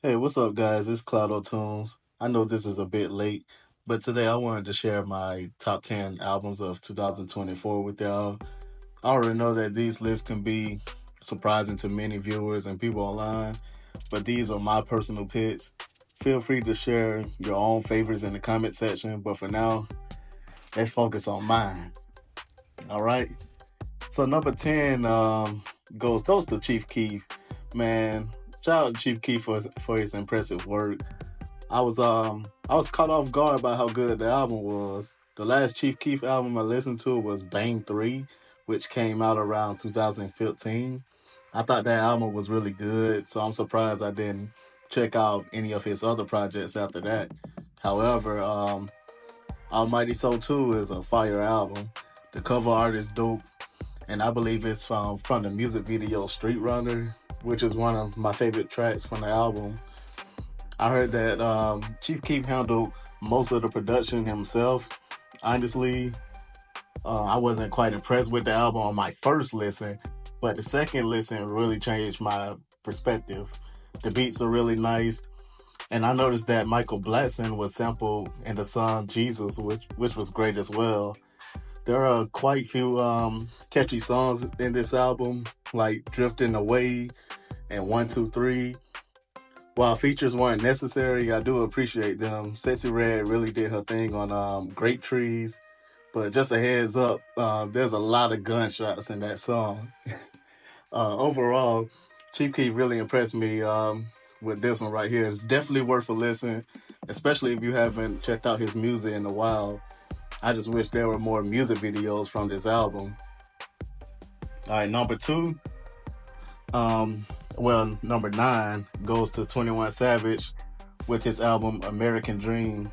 Hey, what's up, guys? It's Cloud Tunes. I know this is a bit late, but today I wanted to share my top 10 albums of 2024 with y'all. I already know that these lists can be surprising to many viewers and people online, but these are my personal picks. Feel free to share your own favorites in the comment section, but for now, let's focus on mine. All right. So number 10 goes to Chief Keef. Man, shout out to Chief Keef for his impressive work. I was caught off guard by how good the album was. The last Chief Keef album I listened to was Bang 3, which came out around 2015. I thought that album was really good, so I'm surprised I didn't check out any of his other projects after that. However, Almighty Soul 2 is a fire album. The cover art is dope, and I believe it's from the music video Street Runner, which is one of my favorite tracks from the album. I heard that Chief Keef handled most of the production himself. Honestly, I wasn't quite impressed with the album on my first listen, but the second listen really changed my perspective. The beats are really nice, and I noticed that Michael Blackson was sampled in the song Jesus, which was great as well. There are quite few catchy songs in this album, like Drifting Away and 123. While features weren't necessary, I do appreciate them. Sexy Red really did her thing on Grape Trees. But just a heads up, there's a lot of gunshots in that song. Overall, Chief Keef really impressed me with this one right here. It's definitely worth a listen, especially if you haven't checked out his music in a while. I just wish there were more music videos from this album. All right, number two. Number nine goes to 21 Savage with his album American Dream.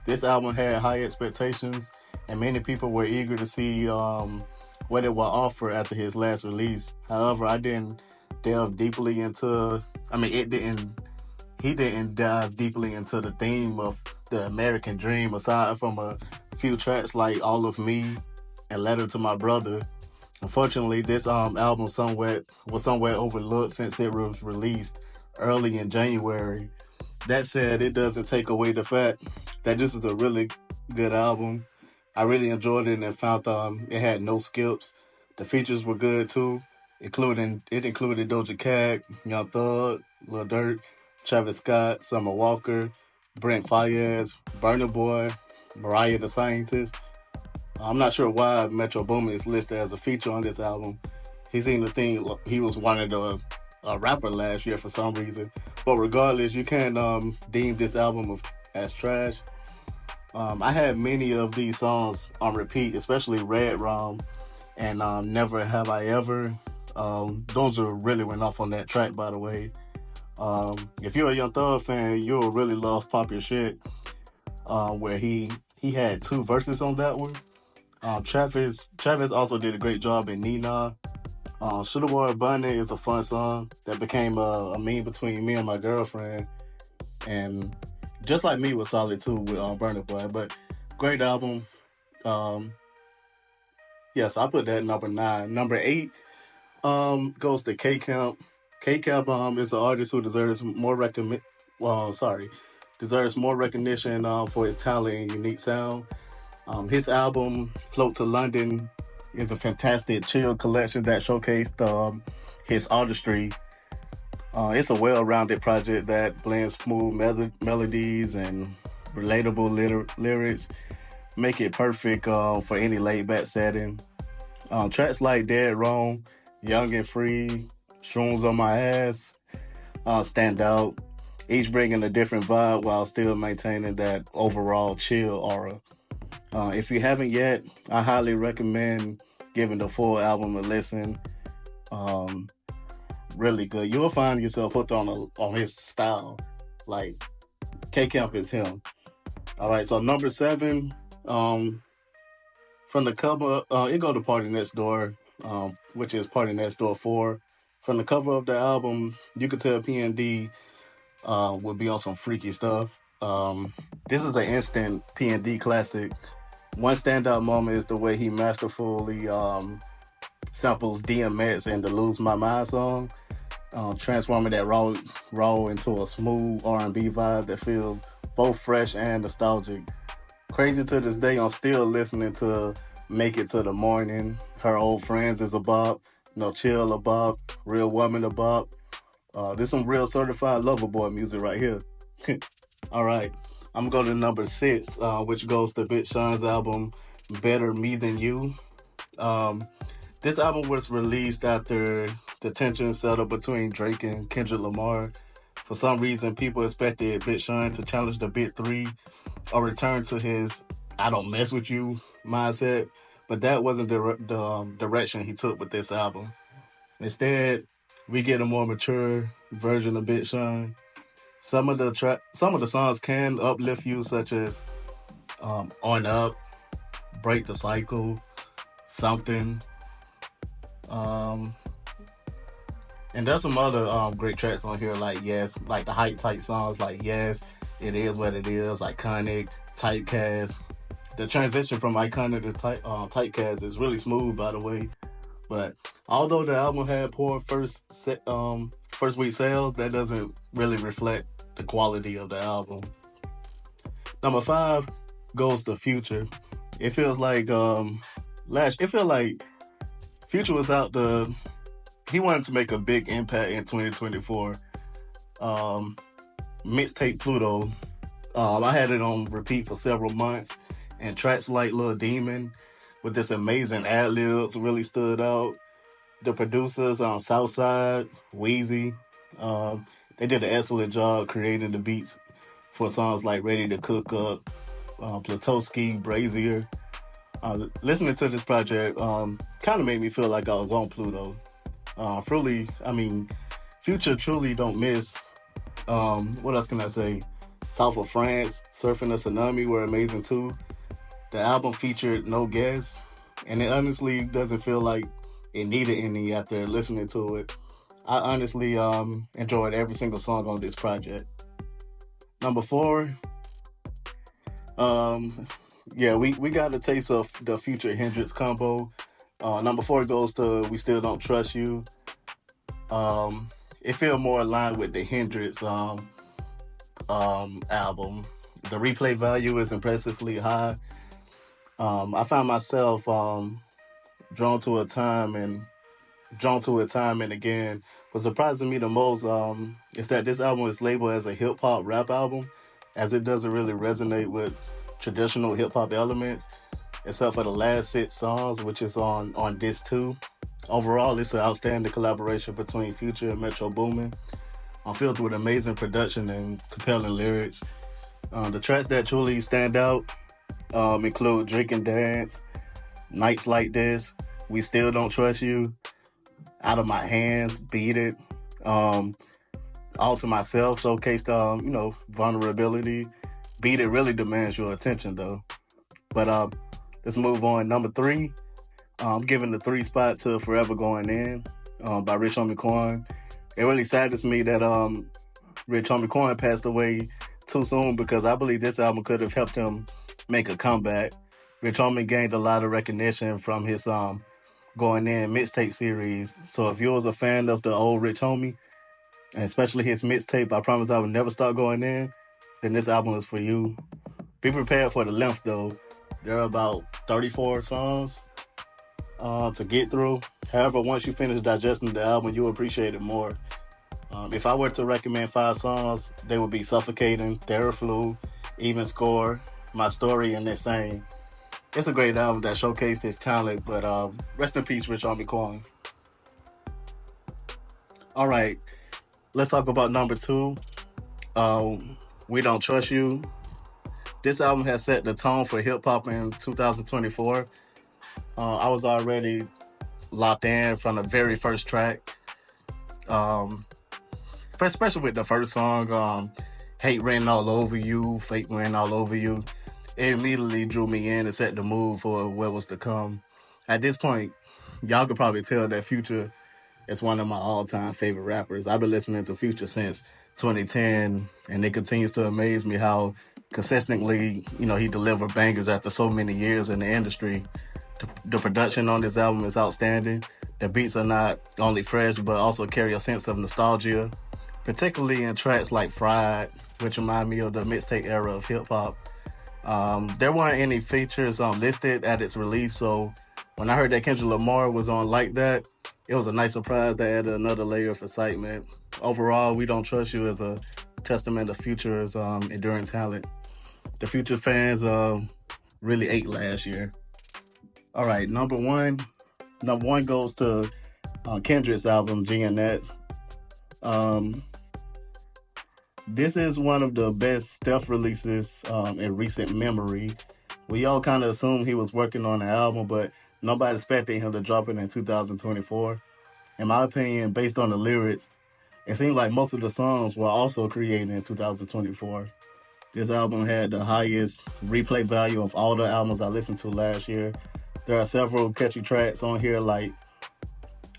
This album had high expectations, and many people were eager to see what it will offer after his last release. However, I didn't delve deeply into. I mean, it didn't. He didn't dive deeply into the theme of the American Dream, aside from a few tracks like All of Me and Letter to My Brother. Unfortunately, this album somewhat overlooked since it was released early in January. That said, it doesn't take away the fact that this is a really good album. I really enjoyed it and found it had no skips. The features were good too, included Doja Cat, Young Thug, Lil Durk, Travis Scott, Summer Walker, Brent Faiyaz, Burna Boy, Mariah the Scientist. I'm not sure why Metro Boomin is listed as a feature on this album. He seemed to think he was wanted a rapper last year for some reason. But regardless, you can't deem this album as trash. I had many of these songs on repeat, especially Red Rum and Never Have I Ever. Those are really went off on that track, by the way. If you're a Young Thug fan, you'll really love Pop Your Shit, where he had two verses on that one. Travis also did a great job in Nina. Shoulda Wore a Bunny is a fun song that became a meme between me and my girlfriend. And Just Like Me was solid too with Burna Boy. But great album. Um, yes, I put that at number nine. Number eight goes to K Camp. K Camp is an artist who deserves more recognition for his talent and unique sound. His album "Float to London" is a fantastic chill collection that showcased his artistry. It's a well-rounded project that blends smooth melodies and relatable lyrics, make it perfect for any laid-back setting. Tracks like "Dead Wrong," "Young and Free," "Shrooms on My Ass" stand out, each bringing a different vibe while still maintaining that overall chill aura. If you haven't yet, I highly recommend giving the full album a listen. Um, Really good. You'll find yourself hooked on his style. Like K Camp is him. All right. So number seven, from the cover, it go to Party Next Door, which is Party Next Door 4. From the cover of the album, you could tell PND would be on some freaky stuff. This is an instant PND classic. One standout moment is the way he masterfully samples DMX in the "Lose My Mind" song. transforming that raw into a smooth R&B vibe that feels both fresh and nostalgic. Crazy to this day, I'm still listening to "Make It to the Morning." Her old friends is a bop. No chill a bop. Real woman a bop. This some real certified lover boy music right here. All right, I'm gonna go to number six, which goes to Big Sean's album "Better Me Than You." Um, this album was released after the tension settled between Drake and Kendrick Lamar. For some reason, people expected Big Sean to challenge the Big Three or return to his "I don't mess with you" mindset, but that wasn't the direction he took with this album. Instead, we get a more mature version of Big Sean. Some of the songs can uplift you, such as "On Up," "Break the Cycle," "Something," um, and there's some other great tracks on here, like "Yes," like the hype type songs, like "Yes," "It Is What It Is," "Iconic," "Typecast." The transition from "Iconic" to Typecast is really smooth, by the way. But although the album had poor first week sales, that doesn't really reflect the quality of the album. Number five goes to Future. It feels like last. It feels like Future was out the. He wanted to make a big impact in 2024. Um, Mixtape Pluto. I had it on repeat for several months, and tracks like "Little Demon" with this amazing ad libs really stood out. The producers on Southside, Wheezy, um, they did an excellent job creating the beats for songs like "Ready to Cook Up," Platowski, Brazier. Listening to this project kind of made me feel like I was on Pluto. I mean, Future truly don't miss. What else can I say? South of France, Surfing a Tsunami were amazing too. The album featured no guests, and it honestly doesn't feel like it needed any after listening to it. I honestly enjoyed every single song on this project. Number four, um, yeah, we got a taste of the Future Hendrix combo. Number four goes to "We Still Don't Trust You." Um, it feels more aligned with the Hendrix album. The replay value is impressively high. I found myself drawn to a time and drawn to it time and again. What surprising me the most is that this album is labeled as a hip hop rap album, as it doesn't really resonate with traditional hip hop elements, except for the last six songs, which is on disc two. Overall, it's an outstanding collaboration between Future and Metro Boomin. Filled with amazing production and compelling lyrics. The tracks that truly stand out include "Drink and Dance," "Nights Like This," "We Still Don't Trust You," "Out of My Hands," "Beat It," um, "All to Myself" showcased, vulnerability. "Beat It" really demands your attention, though. But let's move on. Number three, I'm giving the three spot to "Forever Going In" by Rich Homie Quan. It really saddens me that Rich Homie Quan passed away too soon, because I believe this album could have helped him make a comeback. Rich Homie gained a lot of recognition from his Going In mixtape series. So if you was a fan of the old Rich Homie, and especially his mixtape, "I Promise I Would Never Stop Going In," then this album is for you. Be prepared for the length, though. There are about 34 songs to get through. However, once you finish digesting the album, you'll appreciate it more. If I were to recommend five songs, they would be "Suffocating," "Theraflu," "Even Score," "My Story," and "This Thing." It's a great album that showcased his talent, but rest in peace, Rich Homie Quan. All right, let's talk about number two. "We Don't Trust You." This album has set the tone for hip hop in 2024. I was already locked in from the very first track. Um, Especially with the first song, "Hate Written All Over You," "Fake Written All Over You." It immediately drew me in and set the mood for what was to come. At this point, y'all could probably tell that Future is one of my all-time favorite rappers. I've been listening to Future since 2010, and it continues to amaze me how consistently, he delivered bangers after so many years in the industry. The production on this album is outstanding. The beats are not only fresh, but also carry a sense of nostalgia, particularly in tracks like Fried, which remind me of the mixtape era of hip hop. There weren't any features listed at its release, so when I heard that Kendrick Lamar was on Like That, it was a nice surprise that added another layer of excitement. Overall, We Don't Trust You is a testament of Future's enduring talent. The Future fans really ate last year. All right, number one. Number one goes to Kendrick's album, GNX. Um, this is one of the best stealth releases in recent memory. We all kind of assumed he was working on the album, but nobody expected him to drop it in 2024. In my opinion, based on the lyrics, it seems like most of the songs were also created in 2024. This album had the highest replay value of all the albums I listened to last year. There are several catchy tracks on here like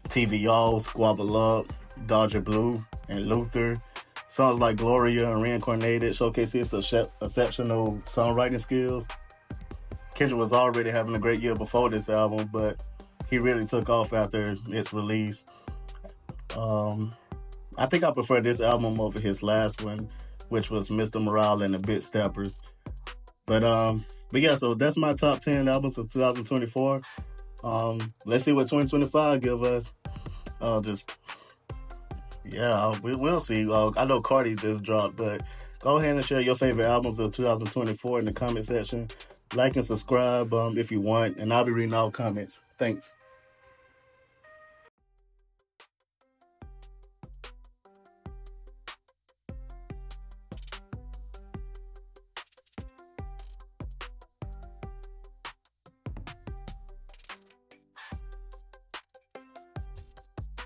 TVO, Squabble Up, Dodger Blue, and Luther. Songs like Gloria and Reincarnated showcase his exceptional songwriting skills. Kendrick was already having a great year before this album, but he really took off after its release. I think I prefer this album over his last one, which was Mr. Morale and the Bit Steppers. But yeah, so that's my top 10 albums of 2024. Let's see what 2025 give us. Just yeah, we'll see. I know Cardi just dropped, but go ahead and share your favorite albums of 2024 in the comment section. Like and subscribe if you want, and I'll be reading all comments. Thanks.